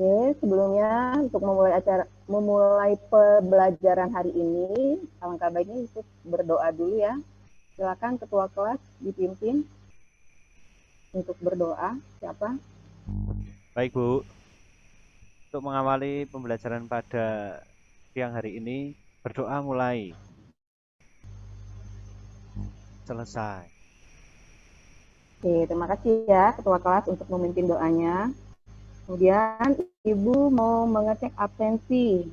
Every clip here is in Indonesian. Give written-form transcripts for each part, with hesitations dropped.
Oke, sebelumnya untuk memulai pembelajaran hari ini, alangkah baiknya untuk berdoa dulu ya. Silakan ketua kelas dipimpin untuk berdoa. Siapa? Baik, Bu. Untuk mengawali pembelajaran pada siang hari ini, berdoa mulai. Selesai. Oke, terima kasih ya ketua kelas untuk memimpin doanya. Kemudian Ibu mau mengecek absensi.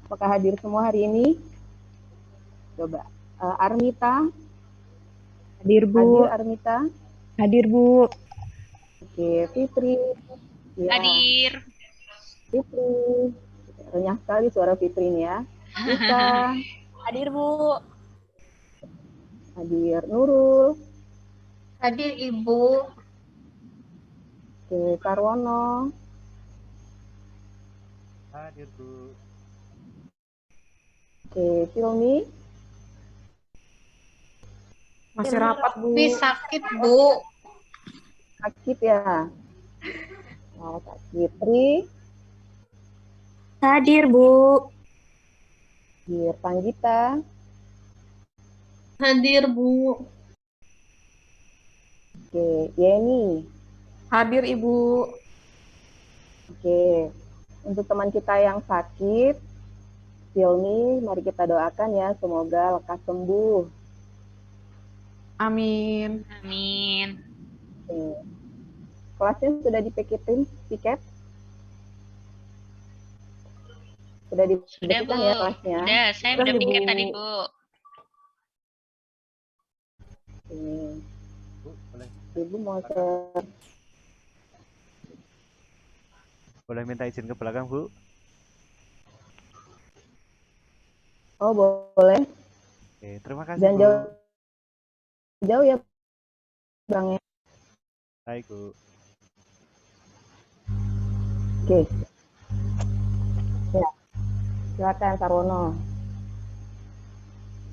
Apakah hadir semua hari ini? Coba. Armita, Hadir, Bu. hadir Armita? Hadir, Bu. Oke, Fitri. Ya, Hadir. Fitri. Renyah sekali suara Fitri ini ya. Rika. Hadir, Bu. Hadir Nurul. Hadir Ibu. Oke, Karwono. Hadir, Bu. Oke, Silmi. Masih rapat, Bu. Tapi sakit, Bu. Sakit ya. Oh, sakit. Tri. Hadir, Bu. Hadir Panggita. Hadir, Bu. Oke, Yeni. Hadir, Ibu. Oke, untuk teman kita yang sakit, Silmi, mari kita doakan ya, semoga lekas sembuh. Amin. Amin. Oke. Kelasnya sudah dipiketin tiket? Sudah Sudah, diberikan Bu. ya kelasnya? Sudah, saya Sudah, udah Bu. piket tadi, Bu. Oke. Bu, boleh Ibu mau share. boleh minta izin ke belakang, Bu? Oh, boleh. Oke, terima kasih, Jangan Bu. jauh ya, Bang. Baik, Bu. Oke. Ya, silakan Sarwono.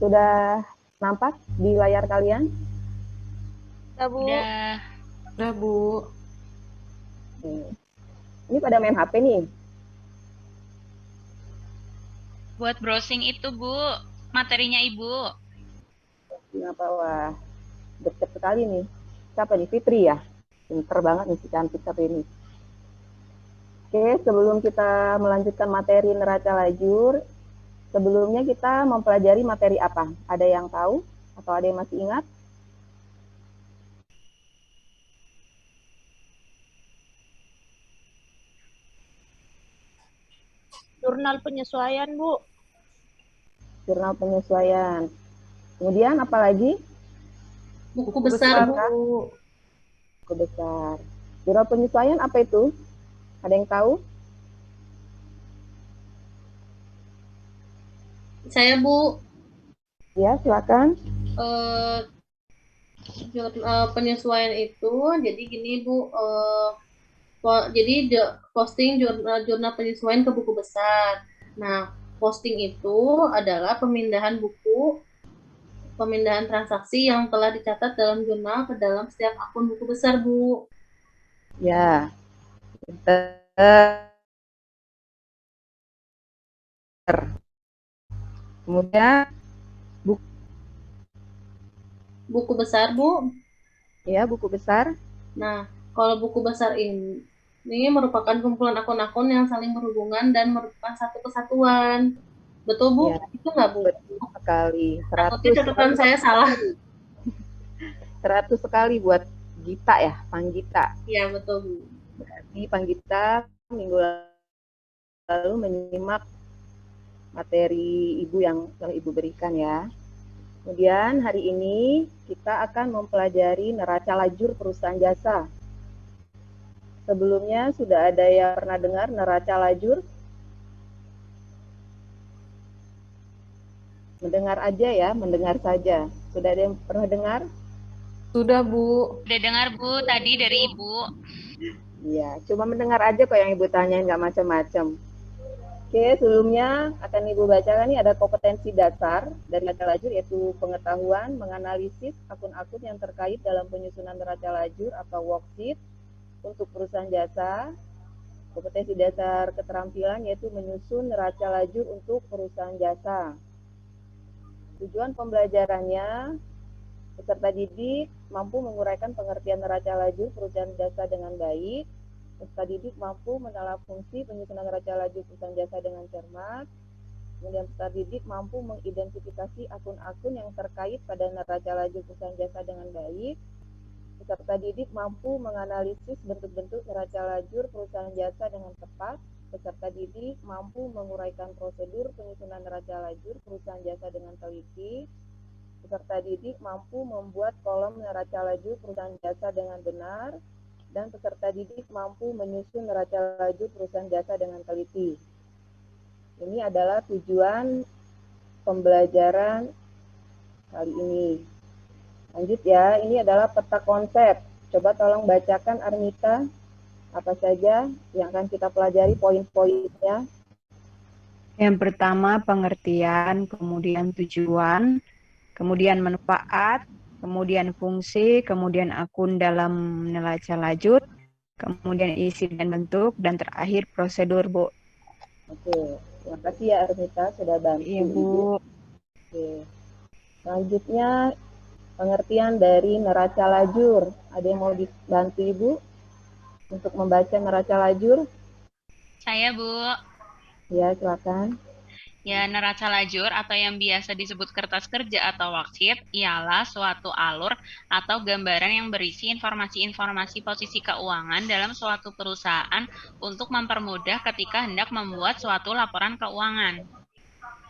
Sudah nampak di layar kalian? Sudah, Bu. Udah. Sudah, Bu. Oke. Ini pada main HP nih. Buat browsing itu, Bu. Materinya Ibu. Kenapa? Wah, deket sekali nih. Siapa nih? Fitri ya? Pinter banget nih si cantik satu ini. Oke, sebelum kita melanjutkan materi neraca lajur, sebelumnya kita mempelajari materi apa? Ada yang tahu? Atau ada yang masih ingat? Jurnal penyesuaian, Bu. Jurnal penyesuaian. Kemudian apa lagi? Buku besar, Bu. Buku besar. Jurnal penyesuaian apa itu? Ada yang tahu? Saya, Bu. Ya, silakan. Penyesuaian itu, jadi gini, Bu. Jadi posting jurnal penyesuaian ke buku besar. Nah, posting itu adalah pemindahan transaksi yang telah dicatat dalam jurnal ke dalam setiap akun buku besar, Bu. Ya. Kemudian Buku besar, Bu. ya, buku besar. Nah, kalau buku besar ini merupakan kumpulan akun-akun yang saling berhubungan dan merupakan satu kesatuan. Betul, Bu? Ya, Itu nggak, Bu? betul sekali. Takutnya catatan saya salah. 100 sekali buat Gita ya, Panggita. Iya, betul, Bu. Berarti Panggita minggu lalu menyimak materi Ibu yang telah Ibu berikan ya. Kemudian hari ini kita akan mempelajari neraca lajur perusahaan jasa. Sebelumnya sudah ada yang pernah dengar neraca lajur? Mendengar aja ya, mendengar saja. Sudah ada yang pernah dengar? Sudah, Bu. Udah dengar, Bu, tadi dari Ibu. Iya, cuma mendengar aja kok yang Ibu tanyain, nggak macam-macam. Oke, sebelumnya akan Ibu bacakan nih ada kompetensi dasar dari neraca lajur, yaitu pengetahuan menganalisis akun-akun yang terkait dalam penyusunan neraca lajur atau worksheet untuk perusahaan jasa. Kompetensi dasar keterampilan yaitu menyusun neraca lajur untuk perusahaan jasa. Tujuan pembelajarannya, peserta didik mampu menguraikan pengertian neraca lajur perusahaan jasa dengan baik. Peserta didik mampu menelaah fungsi penyusunan neraca lajur perusahaan jasa dengan cermat. Kemudian peserta didik mampu mengidentifikasi akun-akun yang terkait pada neraca lajur perusahaan jasa dengan baik. Peserta didik mampu menganalisis bentuk-bentuk neraca lajur perusahaan jasa dengan tepat. Peserta didik mampu menguraikan prosedur penyusunan neraca lajur perusahaan jasa dengan teliti. Peserta didik mampu membuat kolom neraca lajur perusahaan jasa dengan benar. Dan peserta didik mampu menyusun neraca lajur perusahaan jasa dengan teliti. Ini adalah tujuan pembelajaran kali ini. Lanjut ya, ini adalah peta konsep. Coba tolong bacakan Armita, apa saja yang akan kita pelajari poin-poinnya. Yang pertama pengertian, kemudian tujuan, kemudian manfaat, kemudian fungsi, kemudian akun dalam neraca lajur, kemudian isi dan bentuk, dan terakhir prosedur, Bu. Oke, terima kasih ya Armita sudah bantu. Iya, Bu. Oke. Selanjutnya pengertian dari neraca lajur. Ada yang mau dibantu Ibu untuk membaca neraca lajur? Saya, Bu. Ya, silakan. Ya, neraca lajur atau yang biasa disebut kertas kerja atau worksheet ialah suatu alur atau gambaran yang berisi informasi-informasi posisi keuangan dalam suatu perusahaan untuk mempermudah ketika hendak membuat suatu laporan keuangan.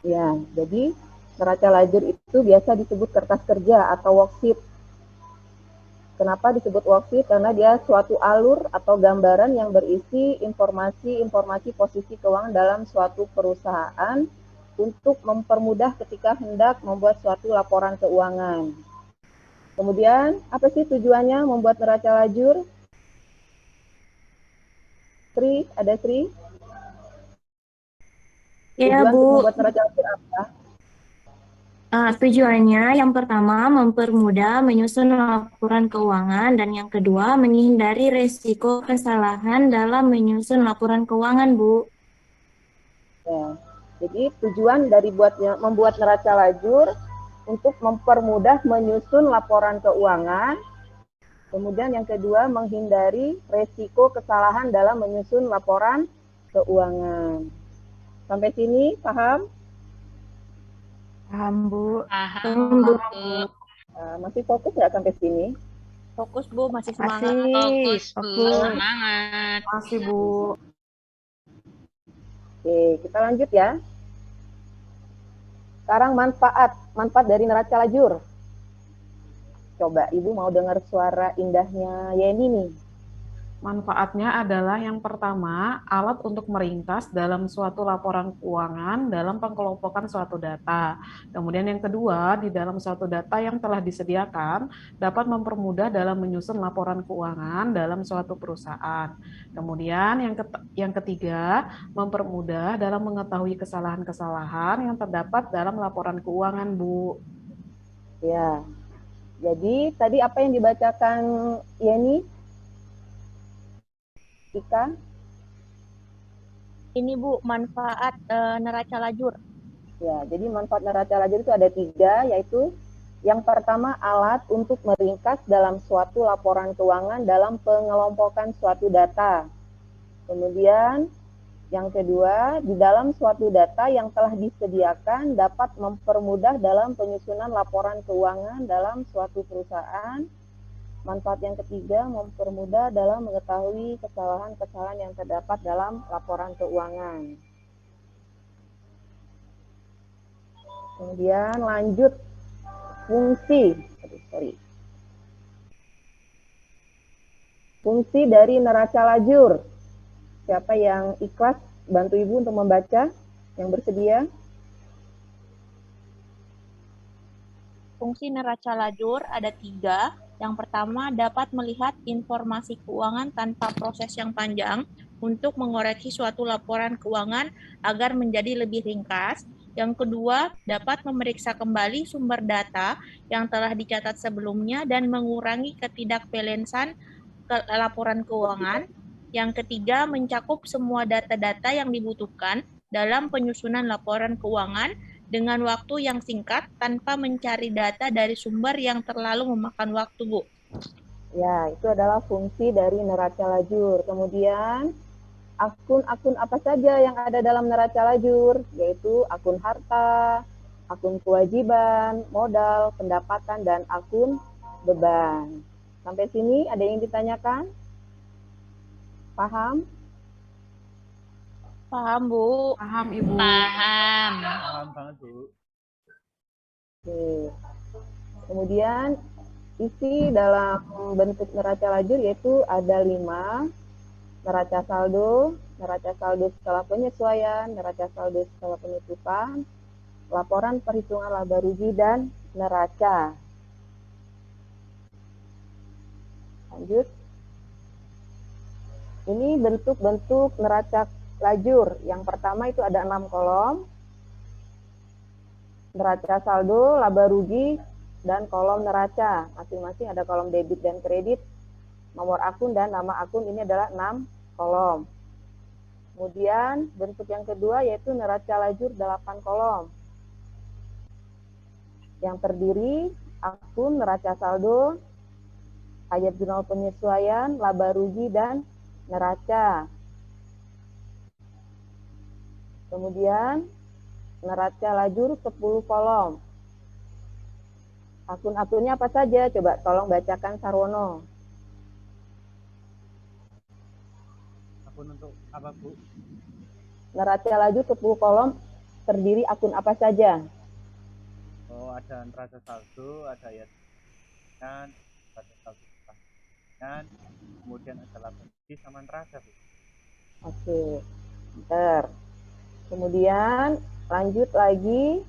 Ya, jadi neraca lajur itu biasa disebut kertas kerja atau worksheet. Kenapa disebut worksheet? Karena dia suatu alur atau gambaran yang berisi informasi-informasi posisi keuangan dalam suatu perusahaan untuk mempermudah ketika hendak membuat suatu laporan keuangan. Kemudian, apa sih tujuannya membuat neraca lajur? Sri, ada Sri? Iya, Tujuan untuk Bu. membuat neraca lajur apa? Tujuannya yang pertama mempermudah menyusun laporan keuangan dan yang kedua menghindari resiko kesalahan dalam menyusun laporan keuangan, Bu. Ya, jadi tujuan dari membuat neraca lajur untuk mempermudah menyusun laporan keuangan. Kemudian yang kedua menghindari resiko kesalahan dalam menyusun laporan keuangan. Sampai sini paham? Paham, Bu. Paham, Bu. Masih fokus nggak sampai sini? Fokus, Bu. Masih semangat. Masih. Fokus, Bu. Fokus. Semangat. Masih, Bu. Oke, kita lanjut ya. Sekarang manfaat dari neraca lajur. Coba Ibu mau dengar suara indahnya Yeni nih. Manfaatnya adalah yang pertama, alat untuk meringkas dalam suatu laporan keuangan dalam pengelompokan suatu data. Kemudian yang kedua, di dalam suatu data yang telah disediakan, dapat mempermudah dalam menyusun laporan keuangan dalam suatu perusahaan. Kemudian yang ketiga, mempermudah dalam mengetahui kesalahan-kesalahan yang terdapat dalam laporan keuangan, Bu. Ya, jadi tadi apa yang dibacakan Yeni? Ika? Ini, Bu, manfaat neraca lajur. Ya, jadi manfaat neraca lajur itu ada 3, yaitu yang pertama alat untuk meringkas dalam suatu laporan keuangan dalam pengelompokan suatu data. Kemudian yang kedua, di dalam suatu data yang telah disediakan dapat mempermudah dalam penyusunan laporan keuangan dalam suatu perusahaan. Manfaat yang ketiga, mempermudah dalam mengetahui kesalahan-kesalahan yang terdapat dalam laporan keuangan. Kemudian lanjut, fungsi. Fungsi dari neraca lajur. Siapa yang ikhlas bantu Ibu untuk membaca, yang bersedia? Fungsi neraca lajur ada 3. Yang pertama, dapat melihat informasi keuangan tanpa proses yang panjang untuk mengoreksi suatu laporan keuangan agar menjadi lebih ringkas. Yang kedua, dapat memeriksa kembali sumber data yang telah dicatat sebelumnya dan mengurangi ketidakbalansan laporan keuangan. Yang ketiga, mencakup semua data-data yang dibutuhkan dalam penyusunan laporan keuangan dengan waktu yang singkat tanpa mencari data dari sumber yang terlalu memakan waktu, Bu. Ya, itu adalah fungsi dari neraca lajur. Kemudian, akun-akun apa saja yang ada dalam neraca lajur, yaitu akun harta, akun kewajiban, modal, pendapatan, dan akun beban. Sampai sini ada yang ditanyakan? Paham? Paham, Bu? Paham, Ibu. Paham. Paham banget, Bu. Oke. Kemudian isi dalam bentuk neraca lajur yaitu ada 5, neraca saldo skala penyesuaian, neraca saldo skala penutupan, laporan perhitungan laba rugi, dan neraca. Lanjut. Ini bentuk-bentuk neraca lajur. Yang pertama itu ada 6 kolom. Neraca saldo, laba rugi, dan kolom neraca. Masing-masing ada kolom debit dan kredit, nomor akun, dan nama akun. Ini adalah 6 kolom. Kemudian bentuk yang kedua yaitu neraca lajur 8 kolom. Yang terdiri akun, neraca saldo, ayat jurnal penyesuaian, laba rugi, dan neraca. Kemudian neraca lajur 10 kolom. Akun-akunnya apa saja? Coba tolong bacakan Sarwono. Akun untuk apa, Bu? Neraca lajur 10 kolom terdiri akun apa saja? Oh, ada neraca saldo, ada ya kan, neraca saldo kan, kemudian ada laba rugi sama neraca, Bu. Oke, bentar. Kemudian lanjut lagi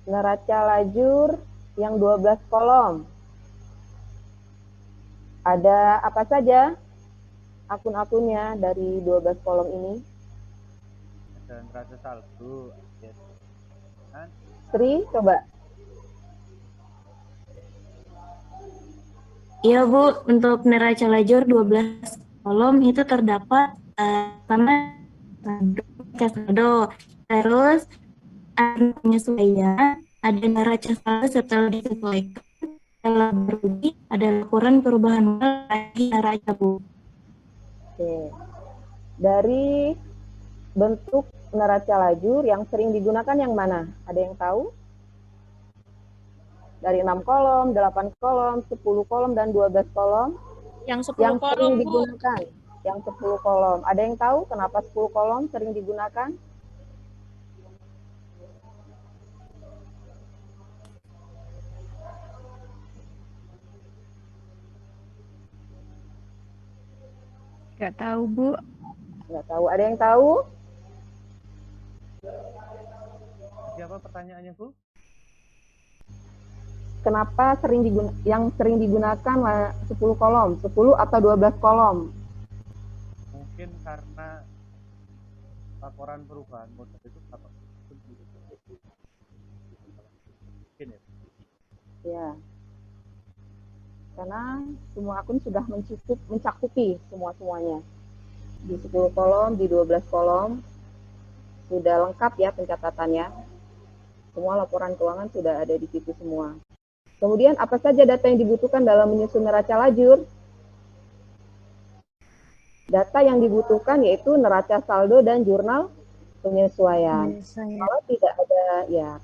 neraca lajur yang 12 kolom. Ada apa saja akun-akunnya dari 12 kolom ini? Ada neraca saldo, ya kan, Sri, coba. Iya Bu, untuk neraca lajur 12 kolom itu terdapat pertama saldo, terus ada penyesuaian, ada neraca saldo setelah disesuaikan, ada laba rugi, ada laporan perubahan modal lagi neraca Bu. Oke. Dari bentuk neraca lajur yang sering digunakan yang mana? Ada yang tahu? Dari 6 kolom, 8 kolom, 10 kolom, dan 12 kolom? Yang 10 Yang kolom, sering Bu. digunakan. Yang 10 kolom. Ada yang tahu kenapa 10 kolom sering digunakan? Nggak tahu, Bu. Nggak tahu. Ada yang tahu? siapa pertanyaannya, Bu? Kenapa yang sering digunakan 10 kolom? 10 atau 12 kolom? Mungkin karena laporan perubahan modal itu mungkin ya. Ya. Karena semua akun sudah mencakupi semuanya. Di 10 kolom, di 12 kolom, sudah lengkap ya pencatatannya. Semua laporan keuangan sudah ada di situ semua. Kemudian apa saja data yang dibutuhkan dalam menyusun neraca lajur? Data yang dibutuhkan yaitu neraca saldo dan jurnal penyesuaian. Kalau tidak ada,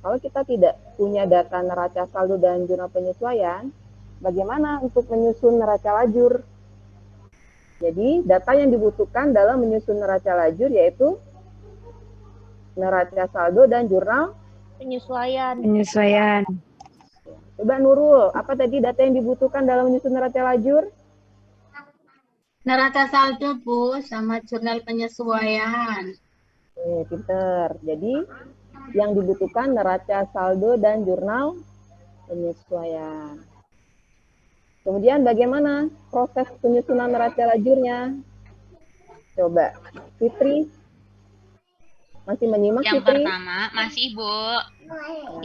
kalau kita tidak punya data neraca saldo dan jurnal penyesuaian, bagaimana untuk menyusun neraca lajur? Jadi data yang dibutuhkan dalam menyusun neraca lajur yaitu neraca saldo dan jurnal Penyesuaian. Coba Nurul, apa tadi data yang dibutuhkan dalam menyusun neraca lajur? Neraca saldo, Bu, sama jurnal penyesuaian. Pinter. Jadi yang dibutuhkan neraca saldo dan jurnal penyesuaian. Kemudian bagaimana proses penyusunan neraca lajurnya? Coba, Fitri. Masih menyimak, Yang Fitri? pertama, masih Bu.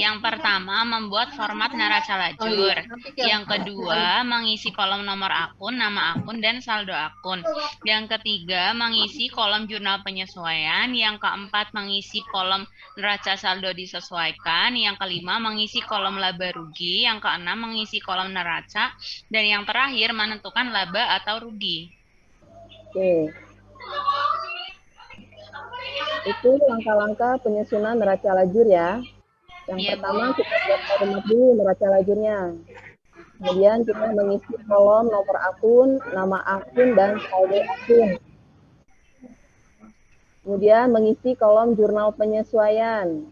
Yang pertama, membuat format neraca lajur. Yang kedua, mengisi kolom nomor akun, nama akun, dan saldo akun. Yang ketiga, mengisi kolom jurnal penyesuaian. Yang keempat, mengisi kolom neraca saldo disesuaikan. Yang kelima, mengisi kolom laba rugi. Yang keenam, mengisi kolom neraca. Dan yang terakhir, menentukan laba atau rugi. Oke. Itu langkah-langkah penyusunan neraca lajur ya. Yang Iya, pertama Bu. kita buat format dulu neraca lajurnya. Kemudian kita mengisi kolom nomor akun, nama akun, dan saldo akun. Kemudian mengisi kolom jurnal penyesuaian.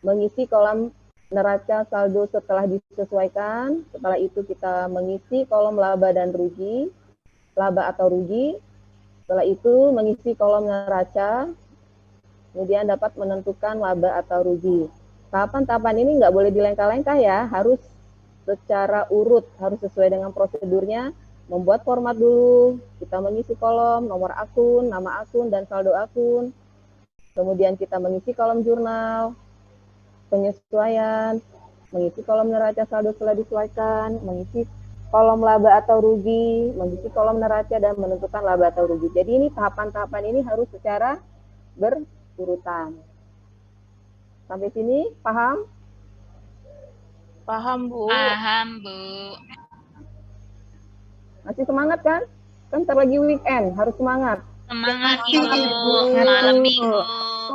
Mengisi kolom neraca saldo setelah disesuaikan. Setelah itu kita mengisi kolom laba dan rugi, laba atau rugi. Setelah itu mengisi kolom neraca, kemudian dapat menentukan laba atau rugi. Tahapan-tahapan ini nggak boleh dilengkah-lengkah ya, harus secara urut, harus sesuai dengan prosedurnya. Membuat format dulu, kita mengisi kolom nomor akun, nama akun, dan saldo akun. Kemudian kita mengisi kolom jurnal, penyesuaian, mengisi kolom neraca saldo setelah disesuaikan, mengisi kolom laba atau rugi, mengisi kolom neraca, dan menentukan laba atau rugi. Jadi ini tahapan-tahapan ini harus secara berurutan. Sampai sini paham? Paham, Bu. Paham, Bu. Masih semangat kan? Kan ntar lagi weekend, harus semangat. Semangat, Semangat, Ibu. Bu. Malam minggu.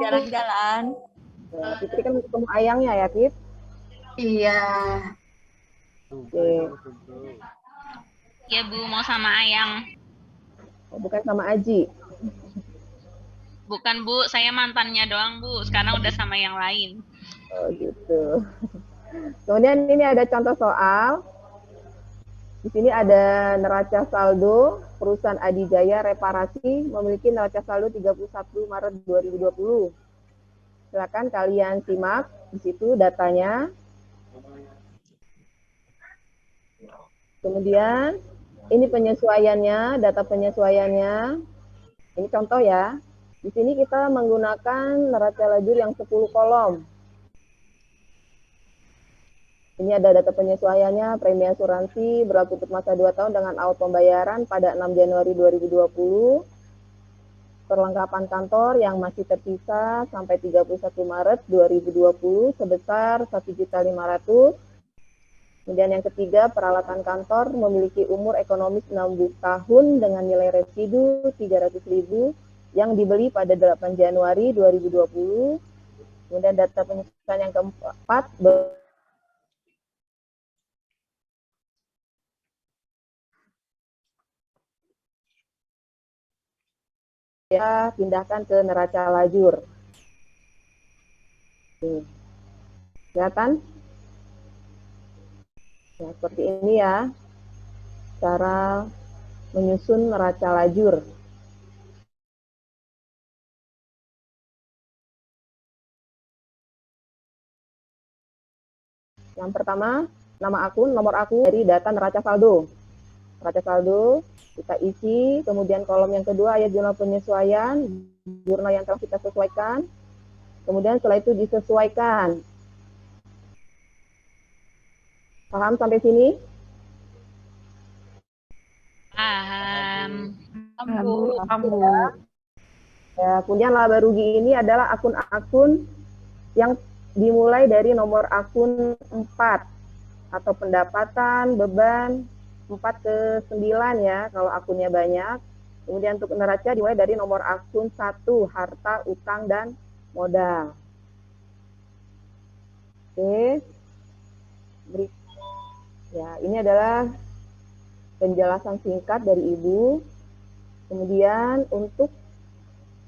Jalan-jalan. Ya, Fitri kan ketemu ayangnya ya, Fit? Iya. Oke. Ya, Bu, mau sama Ayang. Oh, bukan sama Aji. Bukan, Bu, saya mantannya doang, Bu. Sekarang udah sama yang lain. Oh, gitu. Kemudian ini ada contoh soal. Di sini ada neraca saldo perusahaan Adijaya Reparasi memiliki neraca saldo 31 Maret 2020. Silakan kalian simak di situ datanya. Kemudian ini penyesuaiannya, data penyesuaiannya. Ini contoh ya. Di sini kita menggunakan neraca lajur yang 10 kolom. Ini ada data penyesuaiannya, premi asuransi berlaku untuk masa 2 tahun dengan awal pembayaran pada 6 Januari 2020. Perlengkapan kantor yang masih tersisa sampai 31 Maret 2020 sebesar 1.500.000. Kemudian yang ketiga, peralatan kantor memiliki umur ekonomis 6 tahun dengan nilai residu 300.000 yang dibeli pada 8 Januari 2020. Kemudian data penyesuaian yang keempat, ya, pindahkan ke neraca lajur. Kelihatan? Ya, seperti ini ya, cara menyusun neraca lajur. Yang pertama, nama akun, nomor akun dari data neraca saldo. Neraca saldo kita isi, kemudian kolom yang kedua ayat jurnal penyesuaian, jurnal yang telah kita sesuaikan. Kemudian setelah itu disesuaikan. Paham sampai sini? Paham. Paham, Bu. Ya, kemudian laba rugi ini adalah akun-akun yang dimulai dari nomor akun 4 atau pendapatan, beban 4 ke 9 ya kalau akunnya banyak. Kemudian untuk neraca dimulai dari nomor akun 1, harta, utang, dan modal. Oke. Ya, ini adalah penjelasan singkat dari Ibu. Kemudian untuk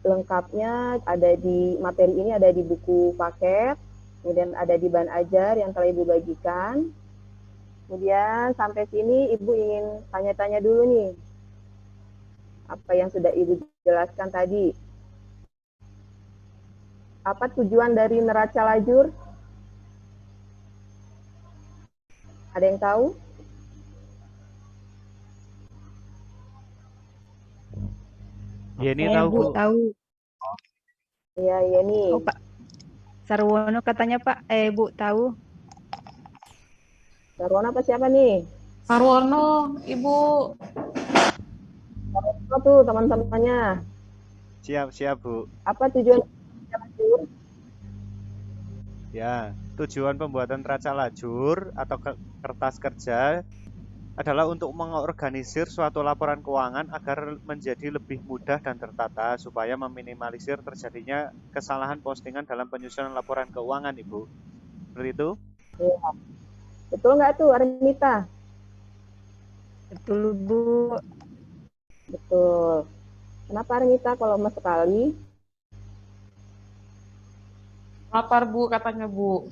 lengkapnya ada di materi ini, ada di buku paket, kemudian ada di bahan ajar yang telah Ibu bagikan. Kemudian sampai sini Ibu ingin tanya-tanya dulu nih, apa yang sudah Ibu jelaskan tadi. Apa tujuan dari neraca lajur? Ada yang tahu? Ya, ini Saya tahu, Bu. tahu. Ya, Yeni. Oh, Pak Sarwono katanya Pak, Bu tahu. Sarwono apa siapa nih? Sarwono, Ibu. Sarwono tuh teman-temannya. Siap, Bu. Apa tujuan lajur? Ya, tujuan pembuatan neraca lajur atau kertas kerja adalah untuk mengorganisir suatu laporan keuangan agar menjadi lebih mudah dan tertata supaya meminimalisir terjadinya kesalahan postingan dalam penyusunan laporan keuangan, Ibu. Seperti itu? Ya. Betul nggak tuh, Armita? Betul, Bu. Betul. Kenapa Armita kalau lemes sekali? Lapar, Bu, katanya, Bu.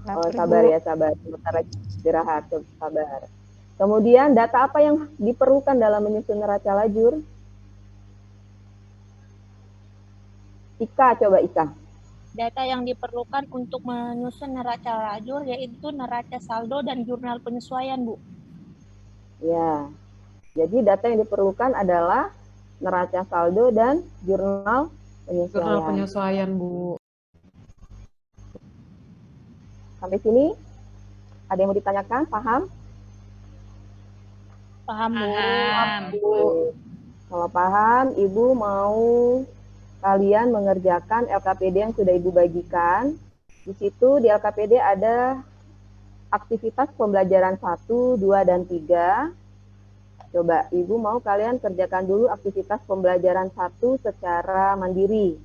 Oh, sabar ya, sabar. Sebentar lagi istirahat, sabar. Kemudian data apa yang diperlukan dalam menyusun neraca lajur? Ika, coba Ika. Data yang diperlukan untuk menyusun neraca lajur yaitu neraca saldo dan jurnal penyesuaian, Bu. Ya, jadi data yang diperlukan adalah neraca saldo dan jurnal penyesuaian. Jurnal penyesuaian, Bu. Sampai sini, ada yang mau ditanyakan? Paham? Paham, Bu. Paham. Kalau paham, Ibu mau kalian mengerjakan LKPD yang sudah Ibu bagikan. Di situ di LKPD ada aktivitas pembelajaran 1, 2, dan 3. Coba Ibu mau kalian kerjakan dulu aktivitas pembelajaran 1 secara mandiri.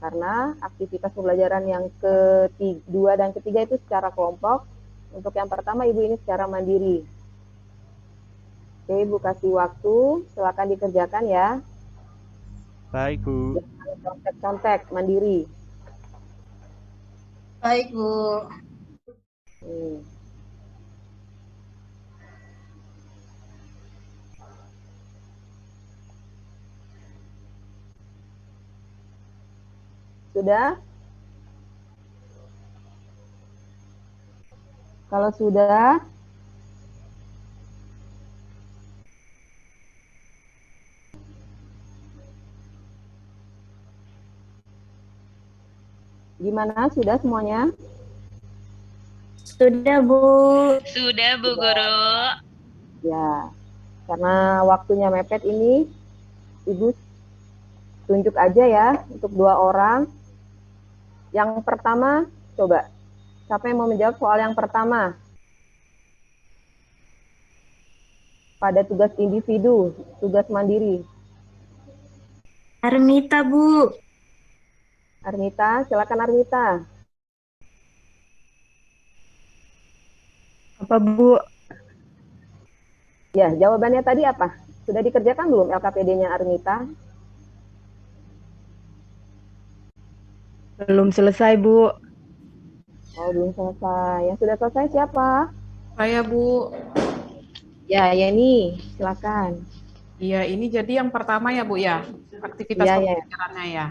Karena aktivitas pembelajaran yang kedua dan ketiga itu secara kelompok. Untuk yang pertama Ibu ini secara mandiri. Oke, Ibu kasih waktu, silakan dikerjakan ya. Baik, Bu. Contek-contek, mandiri. Baik, Bu. Sudah? Kalau sudah, gimana? Sudah semuanya? Sudah, Bu. Sudah, Bu Guru. Ya, karena waktunya mepet ini, Ibu tunjuk aja ya untuk 2 orang. Yang pertama, coba. Siapa yang mau menjawab soal yang pertama? Pada tugas individu, tugas mandiri. Armita, Bu. Armita, silakan Armita. Apa, Bu? Ya, jawabannya tadi apa? Sudah dikerjakan belum LKPD-nya Armita? Belum selesai, Bu. Oh, belum selesai. Yang sudah selesai siapa? Saya, Bu. Ya, Yeni, silakan. Iya, ini jadi yang pertama ya, Bu, ya? Aktivitas pembelajarannya ya?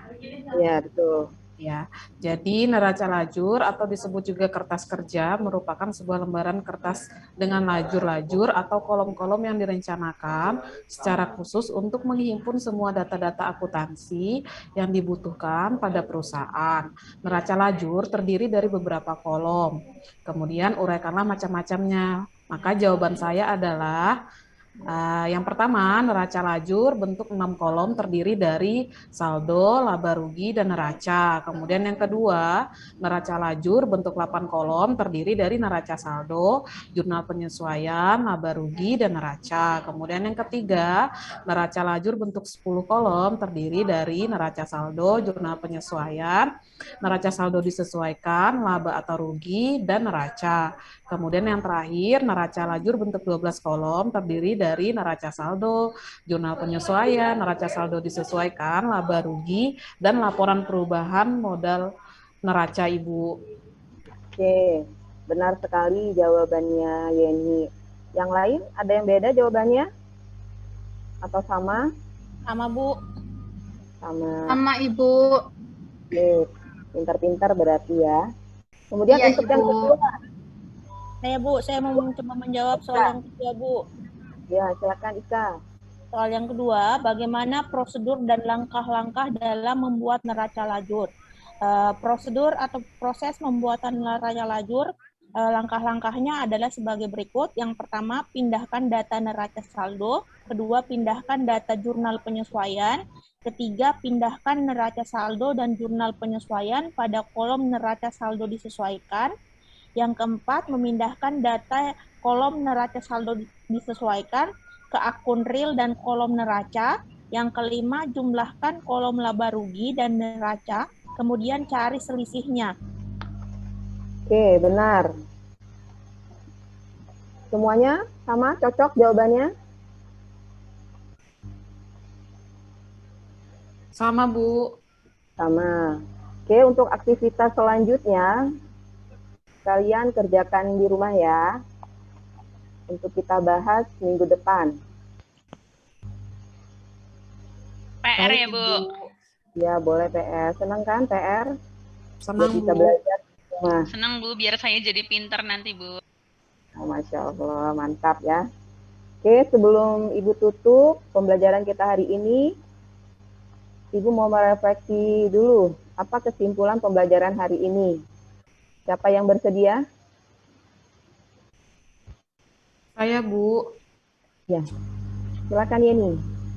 Iya, betul. Ya, jadi neraca lajur atau disebut juga kertas kerja merupakan sebuah lembaran kertas dengan lajur-lajur atau kolom-kolom yang direncanakan secara khusus untuk menghimpun semua data-data akuntansi yang dibutuhkan pada perusahaan. Neraca lajur terdiri dari beberapa kolom, kemudian uraikanlah macam-macamnya. Maka jawaban saya adalah yang pertama, neraca lajur bentuk 6 kolom terdiri dari saldo, laba rugi, dan neraca. Kemudian yang kedua, neraca lajur bentuk 8 kolom terdiri dari neraca saldo, jurnal penyesuaian, laba rugi, dan neraca. Kemudian yang ketiga, neraca lajur bentuk 10 kolom terdiri dari neraca saldo, jurnal penyesuaian, neraca saldo disesuaikan, laba atau rugi, dan neraca. Kemudian yang terakhir, neraca lajur bentuk 12 kolom terdiri dari neraca saldo, jurnal penyesuaian, neraca saldo disesuaikan, laba rugi, dan laporan perubahan modal neraca, Ibu. Oke, benar sekali jawabannya Yeni. Yang lain ada yang beda jawabannya? Atau sama? Sama, Bu. Sama. Sama, Ibu. Oke, pintar-pintar berarti ya. Kemudian Iya, untuk Ibu. yang kedua. Bu, saya mau mencoba menjawab soal yang kedua, Bu. Ya, silakan Ika. Soal yang kedua, bagaimana prosedur dan langkah-langkah dalam membuat neraca lajur? Prosedur atau proses pembuatan neraca lajur, langkah-langkahnya adalah sebagai berikut. Yang pertama, pindahkan data neraca saldo. Kedua, pindahkan data jurnal penyesuaian. Ketiga, pindahkan neraca saldo dan jurnal penyesuaian pada kolom neraca saldo disesuaikan. Yang keempat, memindahkan data kolom neraca saldo disesuaikan ke akun real dan kolom neraca. Yang kelima, jumlahkan kolom laba rugi dan neraca, kemudian cari selisihnya. Oke, benar. Semuanya sama, cocok jawabannya? Sama, Bu. Sama. Oke, untuk aktivitas selanjutnya, kalian kerjakan di rumah ya. Untuk kita bahas minggu depan. PR ya, Bu. Ya, boleh PR. Senang kan PR? Senang, bisa Bu. belajar di rumah. Senang, Bu, biar saya jadi pinter nanti, Bu. Oh, Masya Allah, mantap ya. Oke, sebelum Ibu tutup pembelajaran kita hari ini, Ibu mau merefleksi dulu, apa kesimpulan pembelajaran hari ini? Siapa yang bersedia? Saya, Bu. Ya, silakan Yeni.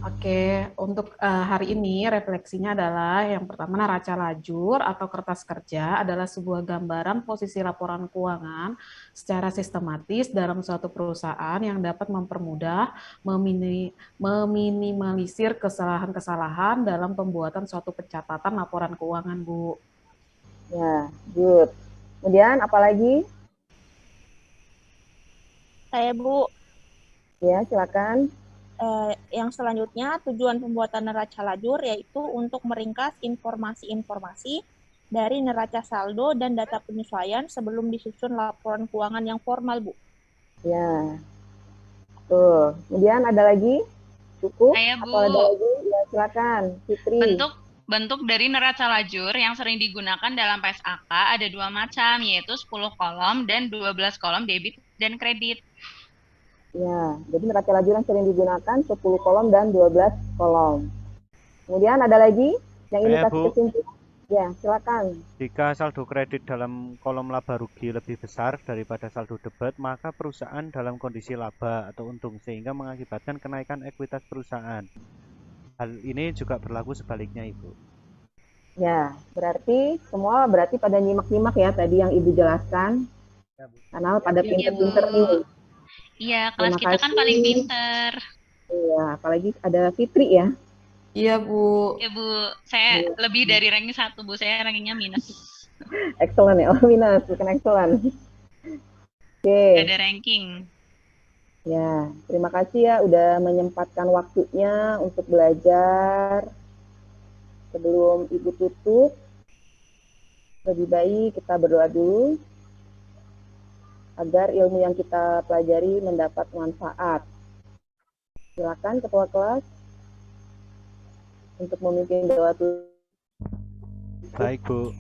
Oke, untuk hari ini refleksinya adalah yang pertama, neraca lajur atau kertas kerja adalah sebuah gambaran posisi laporan keuangan secara sistematis dalam suatu perusahaan yang dapat mempermudah, meminimalisir kesalahan-kesalahan dalam pembuatan suatu pencatatan laporan keuangan, Bu. Ya, good. Kemudian apalagi? Saya, Bu. Ya, silakan. Yang selanjutnya, tujuan pembuatan neraca lajur yaitu untuk meringkas informasi-informasi dari neraca saldo dan data penyesuaian sebelum disusun laporan keuangan yang formal, Bu. Ya, tuh. Kemudian ada lagi? Cukup? Saya, Bu. Atau ada lagi? Ya, silakan, Fitri. Bentuk dari neraca lajur yang sering digunakan dalam PSAK ada dua macam, yaitu 10 kolom dan 12 kolom debit dan kredit. Ya, jadi neraca lajur yang sering digunakan 10 kolom dan 12 kolom. Kemudian ada lagi yang ini kasih kesimpulan? Ya, silakan. Jika saldo kredit dalam kolom laba rugi lebih besar daripada saldo debit, maka perusahaan dalam kondisi laba atau untung sehingga mengakibatkan kenaikan ekuitas perusahaan. Hal ini juga berlaku sebaliknya, Ibu. Ya, berarti semua pada nyimak-nyimak ya tadi yang Ibu jelaskan. Ya, karena pada pinter-pinter nih. Iya, kelas kita kan paling pinter. Iya, apalagi ada Fitri ya. Iya, Bu. Iya, Bu. Saya lebih dari ranking 1, Bu. Saya rankingnya minus. Excellent ya, minus, bukan excellent. Oke. Ada ranking. Ya, terima kasih ya udah menyempatkan waktunya untuk belajar. Sebelum Ibu tutup, lebih baik kita berdoa dulu agar ilmu yang kita pelajari mendapat manfaat. Silakan Ketua Kelas untuk memimpin doa tutup. Baik, Bu.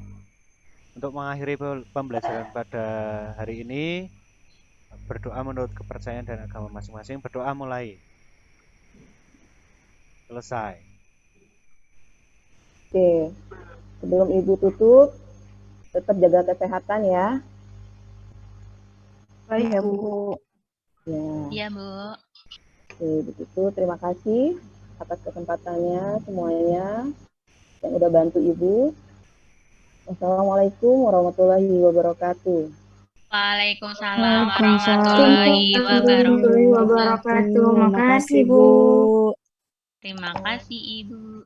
Untuk mengakhiri pembelajaran pada hari ini, berdoa menurut kepercayaan dan agama masing-masing. Berdoa mulai. Selesai. Oke. Sebelum Ibu tutup, tetap jaga kesehatan ya. Baik, Bu. Ya. Iya, Bu. Oke, begitu. Terima kasih atas kesempatannya semuanya yang udah bantu Ibu. Wassalamualaikum warahmatullahi wabarakatuh. Waalaikumsalam warahmatullahi wabarakatuh. Makasih, Bu. Terima kasih, Ibu.